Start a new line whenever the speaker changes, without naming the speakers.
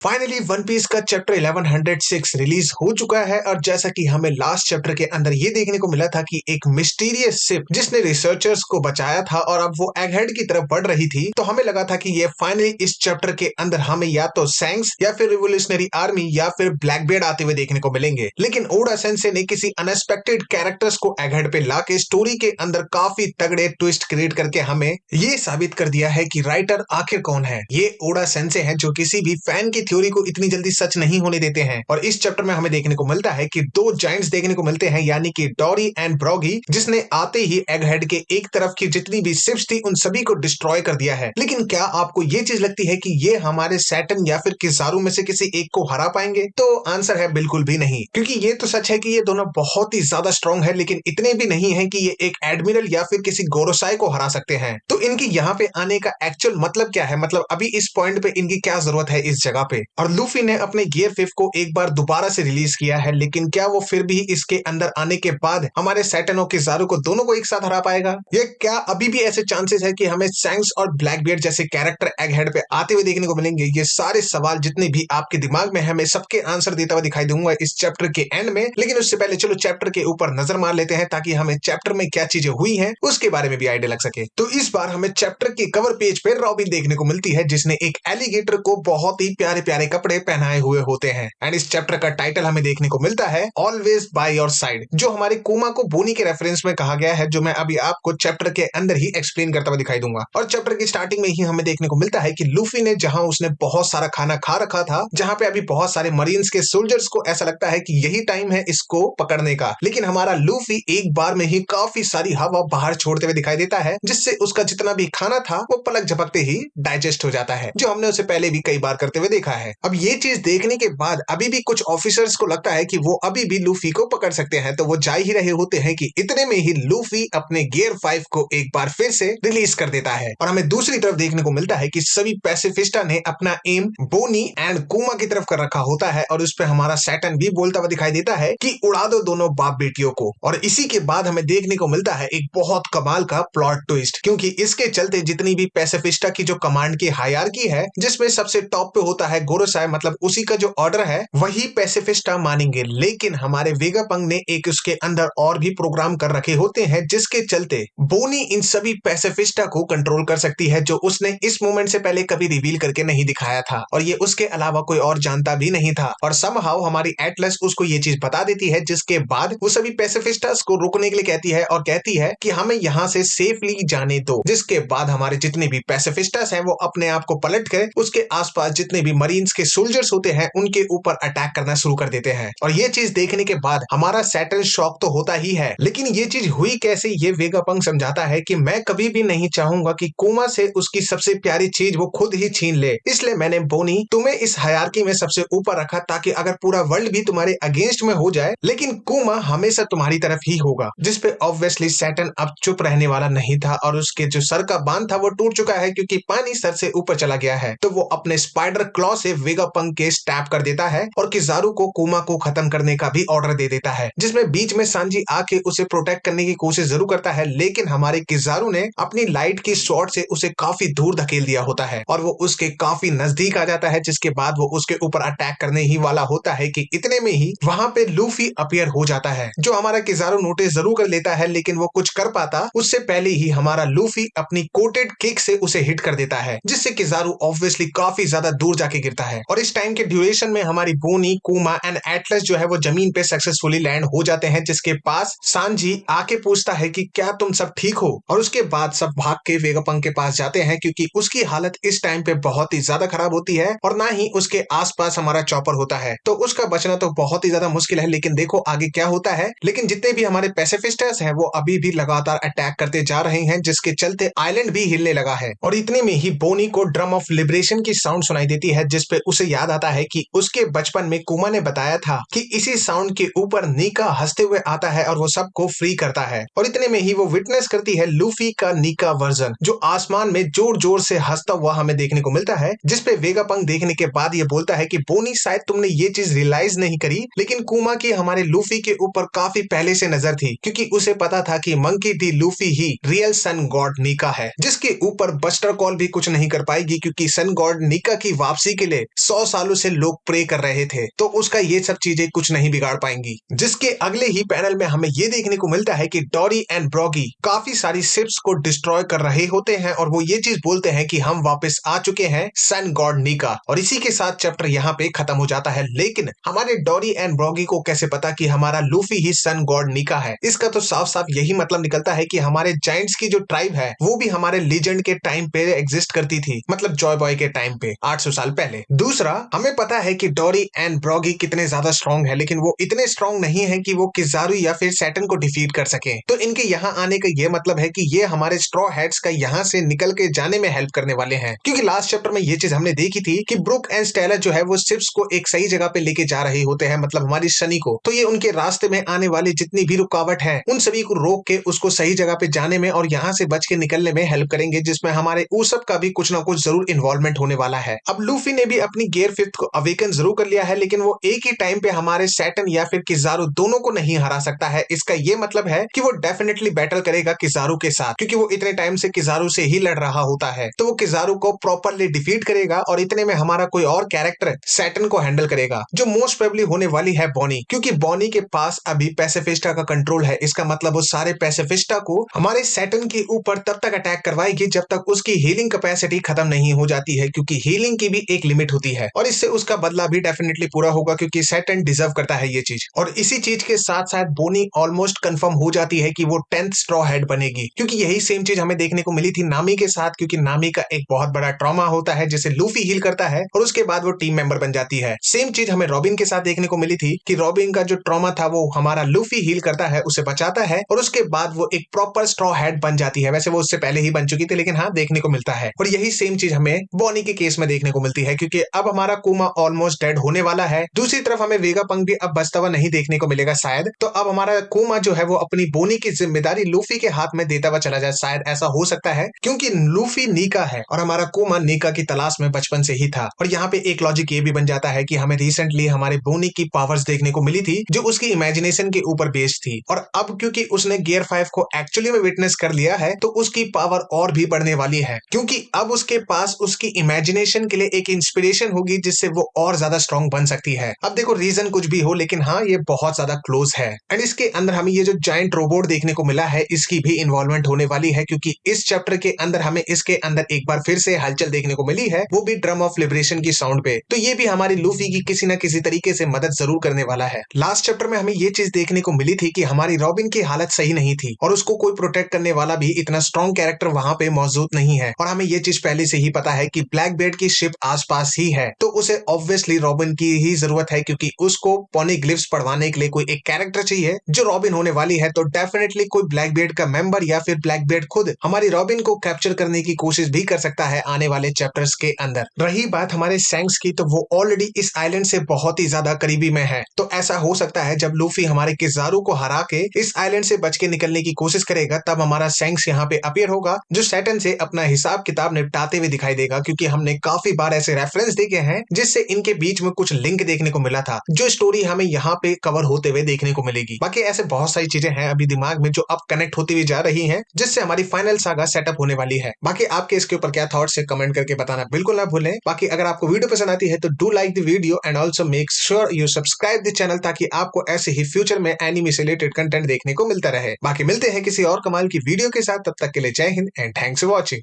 Finally one piece का chapter 1106 release हो चुका है और जैसा कि हमें लास्ट चैप्टर के अंदर ये देखने को मिला था कि एक मिस्टीरियस शिप जिसने रिसर्चर्स को बचाया था और अब वो एगहेड की तरफ बढ़ रही थी, तो हमें लगा था कि ये फाइनली इस चैप्टर के अंदर हमें या तो सैंक्स या फिर रिवोल्यूशनरी आर्मी या फिर ब्लैकबियर्ड आते हुए देखने को मिलेंगे। लेकिन ओडा सेंसे ने किसी अनएक्सपेक्टेड कैरेक्टर्स को एगहेड पे लाके स्टोरी के अंदर काफी तगड़े ट्विस्ट क्रिएट करके हमें ये साबित कर दिया है कि राइटर आखिर कौन है। ये ओडा सेंसे है जो किसी भी फैन की थ्योरी को इतनी जल्दी सच नहीं होने देते हैं। और इस चैप्टर में हमें देखने को मिलता है कि दो जायंट्स देखने को मिलते हैं, यानी कि डोरी एंड ब्रॉगी, जिसने आते ही एगहेड के एक तरफ की जितनी भी शिप्स थी उन सभी को डिस्ट्रॉय कर दिया है। लेकिन क्या आपको ये चीज लगती है कि ये हमारे सैटर्न या फिर किजारू में से किसी एक को हरा पाएंगे? तो आंसर है बिल्कुल भी नहीं, क्योंकि ये तो सच है कि ये दोनों बहुत ही ज्यादा स्ट्रॉन्ग है, लेकिन इतने भी नहीं है कि ये एक एडमिरल या फिर किसी गोरोसाई को हरा सकते हैं। तो इनकी यहाँ पे आने का एक्चुअल मतलब क्या है, मतलब अभी इस पॉइंट पे इनकी क्या जरूरत है इस जगह पे? और लूफी ने अपने गियर 5 को एक बार दोबारा से रिलीज किया है, लेकिन क्या वो फिर भी इसके अंदर आने के बाद हमारे सैटर्न और किजारू को दोनों को एक साथ हरा पाएगा? ये क्या अभी भी ऐसे चांसेस है कि हमें सैंक्स और ब्लैकबियर्ड जैसे कैरेक्टर एगहेड पे आते हुए देखने को मिलेंगे? ये सारे सवाल जितने भी आपके दिमाग में है, मैं सबके आंसर देता हुआ दिखाई दूंगा इस चैप्टर के एंड में। लेकिन उससे पहले चलो चैप्टर के ऊपर नजर मार लेते हैं, ताकि हमें चैप्टर में क्या चीजें हुई हैं उसके बारे में भी आइडिया लग सके। तो इस बार हमें चैप्टर के कवर पेज पे रॉबिन देखने को मिलती है, जिसने एक एलिगेटर को बहुत ही प्यारे प्यारे कपड़े पहनाए हुए होते हैं। एंड इस चैप्टर का टाइटल हमें देखने को मिलता है ऑलवेज बाय योर साइड, जो हमारे कुमा को बोनी के रेफरेंस में कहा गया है, जो मैं अभी आपको चैप्टर के अंदर ही एक्सप्लेन करता हुआ दिखाई दूंगा। और चैप्टर की स्टार्टिंग में ही हमें देखने को मिलता है कि लूफी ने जहां उसने बहुत सारा खाना खा रखा था, जहां पे अभी बहुत सारे मरीन्स के सोल्जर्स को ऐसा लगता है कि यही टाइम है इसको पकड़ने का, लेकिन हमारा लूफी एक बार में ही काफी सारी हवा बाहर छोड़ते हुए दिखाई देता है, जिससे उसका जितना भी खाना था वो पलक झपकते ही डाइजेस्ट हो जाता है, जो हमने उसे पहले भी कई बार करते हुए देखा है। अब ये चीज देखने के बाद अभी भी कुछ ऑफिसर्स को लगता है कि वो अभी भी लूफी को पकड़ सकते हैं, तो वो जा ही रहे होते हैं कि इतने में ही लूफी अपने गियर 5 को एक बार फिर से रिलीज कर देता है। और हमें दूसरी तरफ देखने को मिलता है कि सभी पैसिफिस्टा ने अपना एम बोनी एंड कुमा की तरफ कर रखा होता है, और उस पर हमारा सैटर्न भी बोलता हुआ दिखाई देता है कि उड़ा दो दोनों बाप बेटियों को। और इसी के बाद हमें देखने को मिलता है एक बहुत कमाल का प्लॉट ट्विस्ट, क्योंकि इसके चलते जितनी भी पैसिफिस्टा की जो कमांड की हायरार्की है, जिसमें सबसे टॉप पे होता है गोरोसाई, मतलब उसी का जो ऑर्डर है वही पैसिफिस्टा मानेंगे। लेकिन हमारे वेगापंग ने एक उसके अंदर और भी प्रोग्राम कर रखे होते हैं, जिसके चलते बोनी इन सभी पैसिफिस्टा को कंट्रोल कर सकती है, जो उसने इस मोमेंट से पहले कभी रिवील करके नहीं दिखाया था, और ये उसके अलावा कोई और जानता भी नहीं था। और समहाउ हमारी एटलस उसको ये चीज बता देती है, जिसके बाद वो सभी पैसिफिस्टास को रुकने के लिए कहती है और कहती है कि हमें यहाँ से सेफली जाने दो। जिसके बाद हमारे जितने भी पैसिफिस्टास हैं वो अपने आप को पलट कर उसके आसपास जितने भी मरीन्स के सोल्जर्स होते हैं उनके ऊपर अटैक करना शुरू कर देते हैं। और ये चीज देखने के बाद हमारा सैटर्न शॉक तो होता ही है, लेकिन ये चीज हुई कैसे, ये वेगापंग समझाता है कि मैं कभी भी नहीं चाहूंगा कि कुमा से उसकी सबसे प्यारी चीज वो खुद ही छीन ले, इसलिए मैंने बोनी तुम्हें इस हायरार्की में सबसे ऊपर रखा, ताकि अगर पूरा वर्ल्ड भी तुम्हारे अगेंस्ट में हो जाए, लेकिन कुमा हमेशा तुम्हारी तरफ ही होगा। जिसपे ऑब्वियसली सैटर्न अब चुप रहने वाला नहीं था, और उसके जो सर का बांध था वो टूट चुका है, क्योंकि पानी सर से ऊपर चला गया है। तो वो अपने स्पाइडर क्लॉ से वेगापंग के स्टैप कर देता है और किजारू को कुमा को खत्म करने का भी ऑर्डर दे देता है, जिसमें बीच में सांजी आके उसे प्रोटेक्ट करने की कोशिश जरूर करता है, लेकिन हमारे किजारू ने अपनी लाइट की शॉट से उसे काफी दूर धकेल दिया होता है और वो उसके काफी नजदीक आ जाता है, जिसके बाद वो उसके ऊपर अटैक करने ही वाला होता है कि इतने में ही वहां पे लूफी अपीयर हो जाता है, जो हमारा किजारू नोटिस जरूर कर लेता है, लेकिन वो कुछ कर पाता उससे पहले ही हमारा लूफी अपनी कोटेड किक से उसे हिट कर देता है, जिससे किजारू ऑब्वियसली काफी ज्यादा दूर जाके गिरता है। और इस टाइम के ड्यूरेशन में हमारी बोनी, कुमा एंड एटलस जो है वो जमीन पे सक्सेसफुली लैंड हो जाते हैं, जिसके पास सांजी आके पूछता है कि क्या तुम सब ठीक हो, और उसके बाद सब भाग के वेगापंग के पास जाते हैं, क्योंकि उसकी हालत इस टाइम पे बहुत ही ज्यादा खराब होती है और ना ही उसके आसपास हमारा चॉपर होता है, तो उसका बचना तो बहुत ही ज्यादा मुश्किल है। लेकिन देखो आगे क्या होता है। लेकिन जितने भी हमारे पैसिफिस्टर्स हैं वो अभी भी लगातार अटैक करते जा रहे हैं, जिसके चलते आइलैंड भी हिलने लगा है। और इतने में ही बोनी को ड्रम ऑफ लिबरेशन की साउंड सुनाई देती है, जिसपे उसे याद आता है कि उसके बचपन में कुमा ने बताया था कि इसी साउंड के ऊपर नीका हंसते हुए आता है और वो सबको फ्री करता है। और इतने में ही वो विटनेस करती है लूफी का नीका वर्जन, जो आसमान में जोर जोर से हंसता हुआ हमें देखने को मिलता है, जिसपे वेगापंग देखने के बाद ये बोलता है कि बोनी शायद तुमने ये चीज रियलाइज नहीं करी, लेकिन कुमा की हमारे लूफी के ऊपर काफी पहले से नजर थी, क्योंकि उसे पता था कि मंकी डी लूफी ही रियल सन गॉड नीका है, जिसके ऊपर बस्टर कॉल भी कुछ नहीं कर पाएगी, क्योंकि सन गॉड नीका की वापसी के लिए 100 सालों से लोग प्रे कर रहे थे। तो उसका ये सब चीजें कुछ नहीं बिगाड़ पाएंगी। जिसके अगले ही पैनल में हमें ये देखने को मिलता है कि डोरी एंड ब्रॉगी काफी सारी शिप्स को डिस्ट्रॉय कर रहे होते हैं और वो ये चीज बोलते हैं कि हम वापस आ चुके हैं सन गॉड नीका। और इसी के साथ चैप्टर यहाँ पे खत्म हो जाता है। लेकिन हमारे डोरी एंड ब्रॉगी को कैसे पता कि हमारा लूफी ही सन गॉड नीका है? इसका तो साफ साफ यही मतलब निकलता है कि हमारे जायंट्स की जो ट्राइब है वो भी हमारे लीजेंड के टाइम पे एग्जिस्ट करती थी, मतलब जॉय बॉय के टाइम पे 800 साल पहले। दूसरा, हमें पता है कि डोरी एंड ब्रॉगी कितने ज्यादा स्ट्रॉन्ग है, लेकिन वो इतने स्ट्रॉन्ग नहीं है कि वो किजारू या फिर सैटर्न को डिफीट कर सके। तो इनके यहाँ आने का ये मतलब है कि ये हमारे स्ट्रॉ हेड्स का यहाँ से निकल के जाने में हेल्प करने वाले हैं। क्योंकि लास्ट चैप्टर में ये चीज हमने देखी थी कि ब्रुक एंड स्टेलर जो है वो शिप्स को एक सही जगह पे लेके जा रहे होते हैं, मतलब हमारी शनि को। तो ये उनके रास्ते में आने वाली जितनी भी रुकावट है उन सभी को रोक के उसको सही जगह पे जाने में और यहाँ से बच के निकलने में हेल्प करेंगे, जिसमें हमारे ऊसप का भी कुछ ना कुछ जरूर इन्वॉल्वमेंट होने वाला है। अब लूफी ने भी अपनी गियर फिफ्थ को अवेकन जरूर कर लिया है, लेकिन वो एक ही टाइम पे हमारे सैटर्न या फिर किजारू दोनों को नहीं हरा सकता है। इसका ये मतलब है कि वो डेफिनेटली बैटल करेगा किजारू के साथ, क्योंकि वो इतने टाइम से किजारू से ही लड़ रहा होता है। तो वो किजारू को प्रॉपरली डिफीट करेगा और इतने में हमारा कोई और कैरेक्टर सैटर्न को हैंडल करेगा, जो मोस्ट प्रोबेबली होने वाली है बॉनी, क्योंकि बॉनी के पास अभी पैसिफिस्टा का कंट्रोल है। इसका मतलब वो सारे पैसिफिस्टा को हमारे सैटर्न के ऊपर तब तक अटैक करवाएगी जब तक उसकी हीलिंग कैपेसिटी खत्म नहीं हो जाती है, क्योंकि हीलिंग की भी एक लिमिट होती है और इससे उसका बदला भी डेफिनेटली पूरा होगा, क्योंकि सैटर्न डिजर्व करता है ये चीज। और इसी चीज के साथ साथ बोनी ऑलमोस्ट कंफर्म हो जाती है कि वो 10th स्ट्रॉ हेड बनेगी, क्योंकि यही सेम चीज हमें देखने को मिली थी नामी के साथ, क्योंकि नामी का एक बहुत बड़ा ट्रॉमा होता है जिसे लूफी हील करता है और उसके बाद वो टीम मेंबर बन जाती है। सेम चीज हमें रॉबिन के साथ देखने को मिली थी कि रॉबिन का जो ट्रॉमा था वो हमारा लूफी हील करता है, उसे बचाता है और उसके बाद वो एक प्रॉपर स्ट्रॉ हेड बन जाती है। वैसे वो उससे पहले ही बन चुकी थी, लेकिन हाँ देखने को मिलता है। और यही सेम चीज हमें बॉनी के केस में देखने को मिलती है, क्योंकि अब हमारा कुमा ऑलमोस्ट डेड होने वाला है। दूसरी तरफ हमें वेगा पंक भी अब बचता हुआ नहीं देखने को मिलेगा शायद। तो अब हमारा कुमा जो है वो अपनी बोनी की जिम्मेदारी लूफी के हाथ में देता हुआ चला जाए, शायद ऐसा हो सकता है, क्योंकि लूफी नीका है और हमारा कुमा नीका की तलाश में बचपन से ही था। और यहाँ पे एक लॉजिक ये भी बन जाता है कि हमें रिसेंटली हमारे बोनी की पावर्स देखने को मिली थी जो उसकी इमेजिनेशन के ऊपर बेस्ड थी, और अब क्योंकि उसने गियर 5 को एक्चुअली में विटनेस कर लिया है तो उसकी पावर और भी बढ़ने वाली है, क्योंकि अब उसके पास उसकी इमेजिनेशन के लिए एक इंस्पिरेशन होगी जिससे वो और ज्यादा स्ट्रॉन्ग बन सकती है। अब देखो रीजन कुछ भी हो, लेकिन हाँ ये बहुत ज्यादा क्लोज है। एंड इसके अंदर हमें ये जो जायंट रोबोट देखने को मिला है इसकी भी इन्वॉल्वमेंट होने वाली है, क्योंकि इस चैप्टर के अंदर हमें इसके अंदर एक बार फिर से हलचल देखने को मिली है, वो भी ड्रम ऑफ लिबरेशन की साउंड पे। तो ये भी हमारी लूफी की किसी न किसी तरीके से मदद जरूर करने वाला है। लास्ट चैप्टर में हमें ये चीज देखने को मिली थी कि हमारी रॉबिन की हालत सही नहीं थी और उसको कोई प्रोटेक्ट करने वाला भी इतना स्ट्रॉन्ग कैरेक्टर वहां पे मौजूद नहीं है, और हमें ये चीज पहले से ही पता है कि ब्लैक बेड की शिप आसपास ही है। तो उसे ऑब्वियसली रॉबिन की ही जरूरत है, क्योंकि उसको पॉनीग्लिफ्स पढ़वाने के लिए कोई एक कैरेक्टर चाहिए जो रॉबिन होने वाली है। तो डेफिनेटली कोई ब्लैक बेड का मेंबर या फिर ब्लैक बेड खुद हमारी रॉबिन को कैप्चर करने की कोशिश भी कर सकता है आने वाले चैप्टर्स के अंदर। रही बात हमारे सैंक्स की, तो वो ऑलरेडी इस आइलैंड से बहुत ही ज्यादा करीबी में है। तो ऐसा हो सकता है जब लूफी हमारे किजारू को हरा के इस आइलैंड से बच के निकलने की कोशिश करेगा तब हमारा सैंक्स यहाँ पे अपीयर होगा, जो सैटर्न से अपना हिसाब किताब निपटाते हुए दिखाई देगा, क्योंकि हमने काफी बार ऐसे रेफरेंस देखे हैं जिससे इनके बीच में कुछ लिंक देखने को मिला था, जो स्टोरी हमें यहाँ पे कवर होते हुए देखने को मिलेगी। बाकी ऐसे बहुत सारी चीजें हैं अभी दिमाग में जो अब कनेक्ट होती हुई जा रही हैं, जिससे हमारी फाइनल सागा सेटअप होने वाली है। बाकी आपके इसके ऊपर क्या थॉट्स है कमेंट करके बताना बिल्कुल ना भूलें। बाकी अगर आपको वीडियो पसंद आती है तो do like the video and also make sure you subscribe the channel, ताकि आपको ऐसे ही फ्यूचर में एनिमे से रिलेटेड कंटेंट देखने को मिलता रहे। बाकी मिलते हैं किसी और कमाल की वीडियो के साथ, तब तक के लिए जय Hind and thanks for watching.